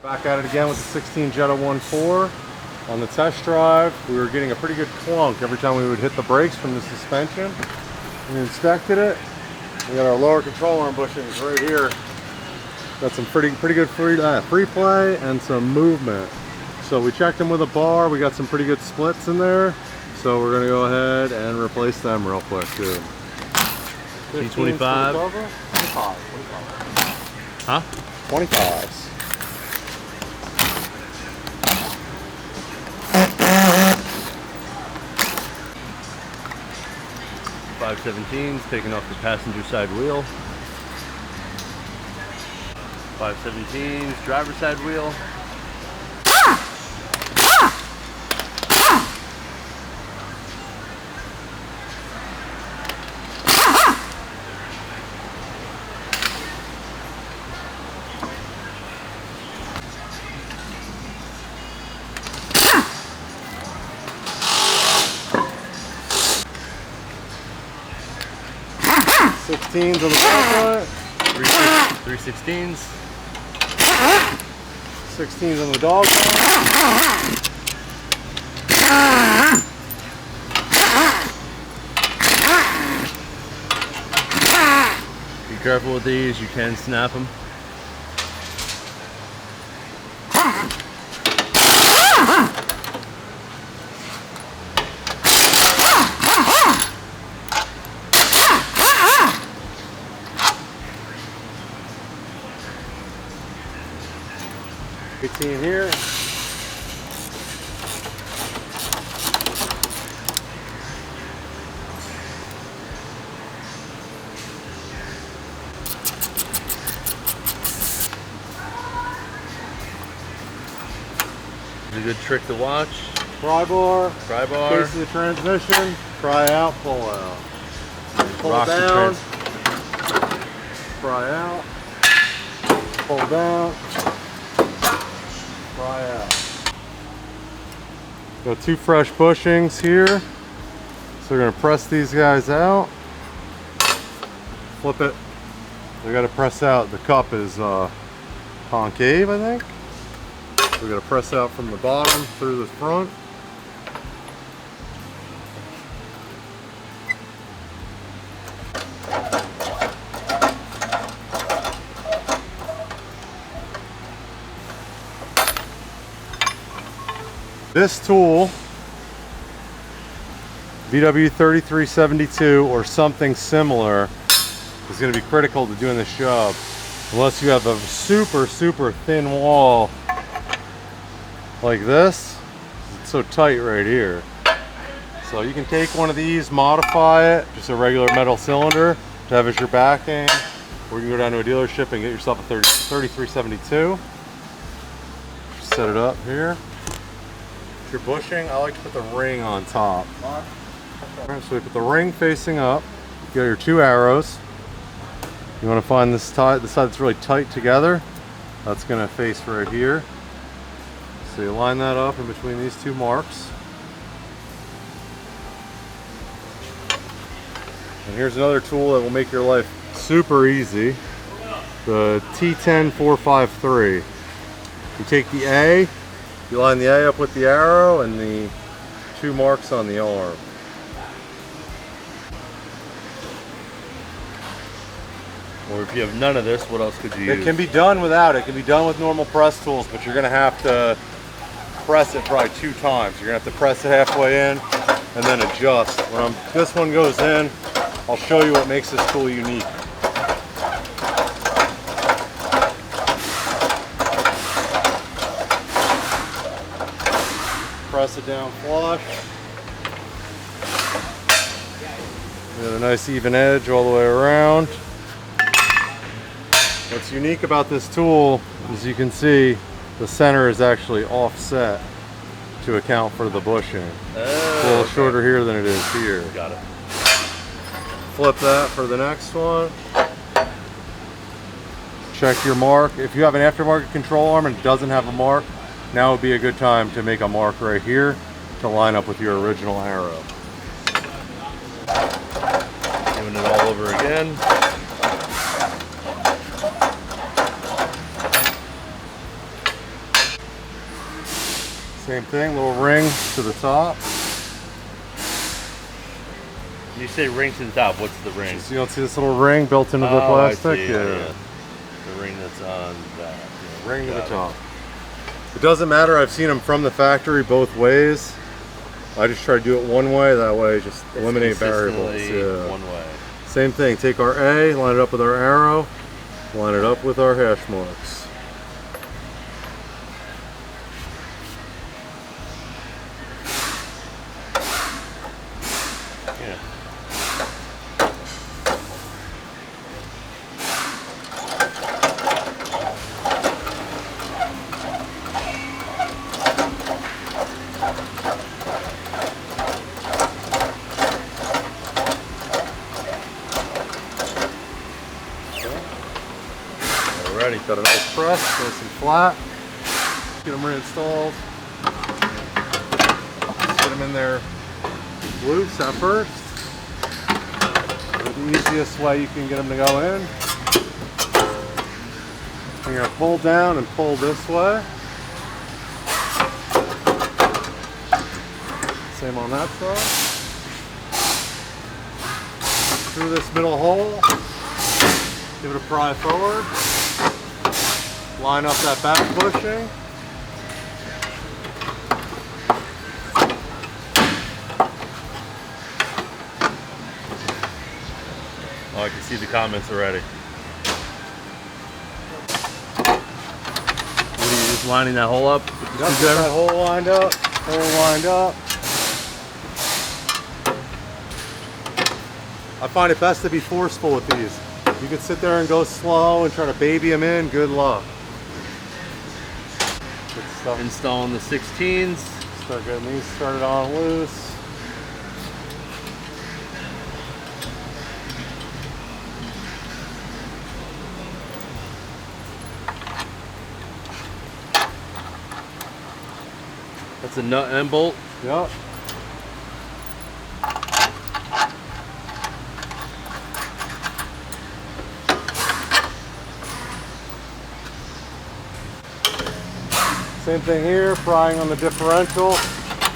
Back at it again with the 16 Jetta 1.4. On the test drive, we were getting a pretty good clunk every time we would hit the brakes from the suspension. We inspected it. We got our lower control arm bushings right here. Got some pretty good free play and some movement. So we checked them with a bar. We got some pretty good splits in there. So we're gonna go ahead and replace them real quick too. T25. 25. Huh? 25s. .517s taking off the passenger side wheel. 517s driver's side wheel. Sixteens on the front. 316s. 16s on the dog. Be careful with these, you can snap them. Here. It's a good trick to watch. Pry bar. Case of the transmission. Pry out, pull out. Pull Rock down. Pry out. Pull down. Pry out. Got two fresh bushings here. So we're going to press these guys out. Flip it. We got to press out. The cup is concave, I think. So we got to press out from the bottom through the front. This tool, VW 3372 or something similar, is going to be critical to doing this job. Unless you have a super thin wall like this. It's so tight right here. So you can take one of these, modify it, just a regular metal cylinder to have as your backing, or you can go down to a dealership and get yourself a 3372. Just set it up here. Your bushing, I like to put the ring on top. Alright, so we put the ring facing up. You got your two arrows. You want to find this side that's really tight together. That's going to face right here. So you line that up in between these two marks. And here's another tool that will make your life super easy. The T10453. You take the A. You line the A up with the arrow and the two marks on the arm. Or if you have none of this, what else could you use? It can be done without it. It can be done with normal press tools, but you're going to have to press it probably 2 times. You're going to have to press it halfway in and then adjust. When this one goes in, I'll show you what makes this tool unique. Press it down flush. We got a nice even edge all the way around. What's unique about this tool, as you can see, the center is actually offset to account for the bushing. It's a little shorter here than it is here. Got it. Flip that for the next one. Check your mark. If you have an aftermarket control arm and it doesn't have a mark, now would be a good time to make a mark right here to line up with your original arrow. Doing it all over again. Same thing, little ring to the top. When you say ring to the top, what's the ring? So you don't see this little ring built into the plastic? I see. Yeah. The ring that's on that. Yeah, ring to the top. It doesn't matter, I've seen them from the factory both ways. I just try to do it one way, that way just eliminate variables. Yeah. One way. Same thing, take our A, line it up with our arrow, line it up with our hash marks. Yeah. Alrighty, got a nice press, nice and flat. Get them reinstalled. Just get them in there loose at first. The easiest way you can get them to go in. You're going to pull down and pull this way. Same on that side. Through this middle hole. Give it a pry forward. Line up that back bushing. Oh, I can see the comments already. What are you just lining that hole up? Yep, get that hole lined up. Hole lined up. I find it best to be forceful with these. You can sit there and go slow and try to baby them in. Good luck. Good stuff. Installing the 16s. Start getting these started on loose. That's a nut and bolt. Yep. Same thing here, prying on the differential,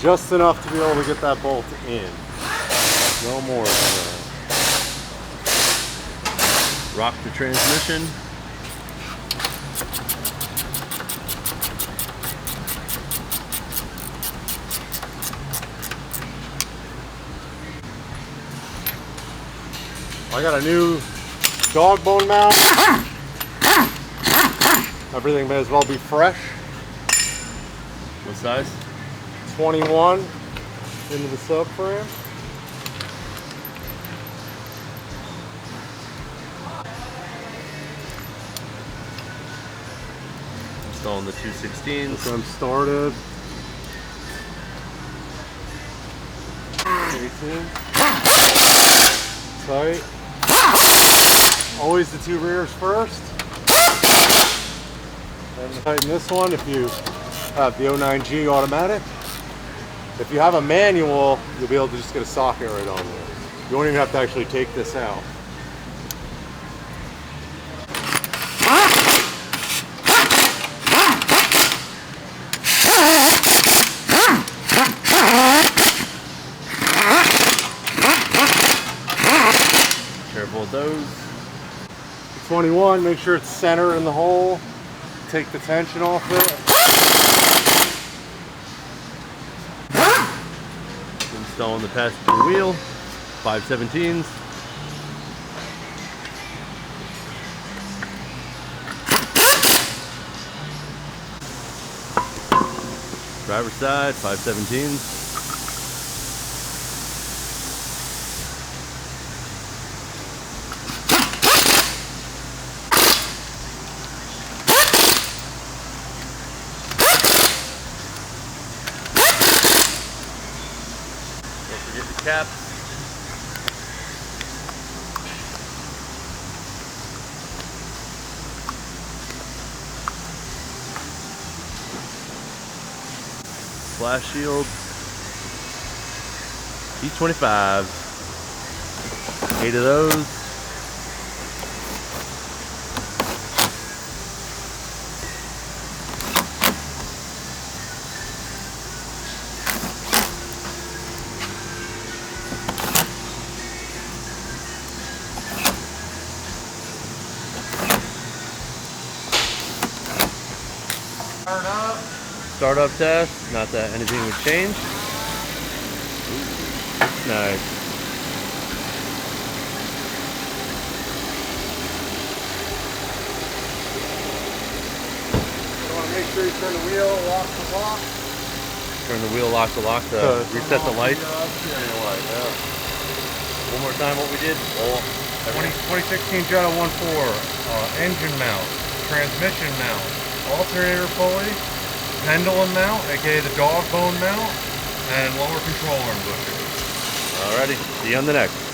just enough to be able to get that bolt in. No more than that. Rock the transmission. I got a new dog bone mount. Everything may as well be fresh. What size? 21 into the subframe. Installing the 216s. So I'm started. 18. Tight. Always the two rears first. And tighten this one if you have the 09G automatic. If you have a manual, you'll be able to just get a socket right on there. You won't even have to actually take this out. Careful with those. 21, make sure it's centered in the hole. Take the tension off it. Installing the passenger wheel, 517s. Driver's side, 517s. Cap. Flash shield. E25. 8 of those. Turn up. Startup test. Not that anything would change. Nice. You want to make sure you turn the wheel, lock the lock. Turn the wheel, lock the lock to reset the light. One more time what we did. 2016 Jetta 1.4 engine mount, transmission mount, alternator pulley, pendulum mount, aka the dogbone mount, and lower control arm bushing. Alrighty, see you on the next.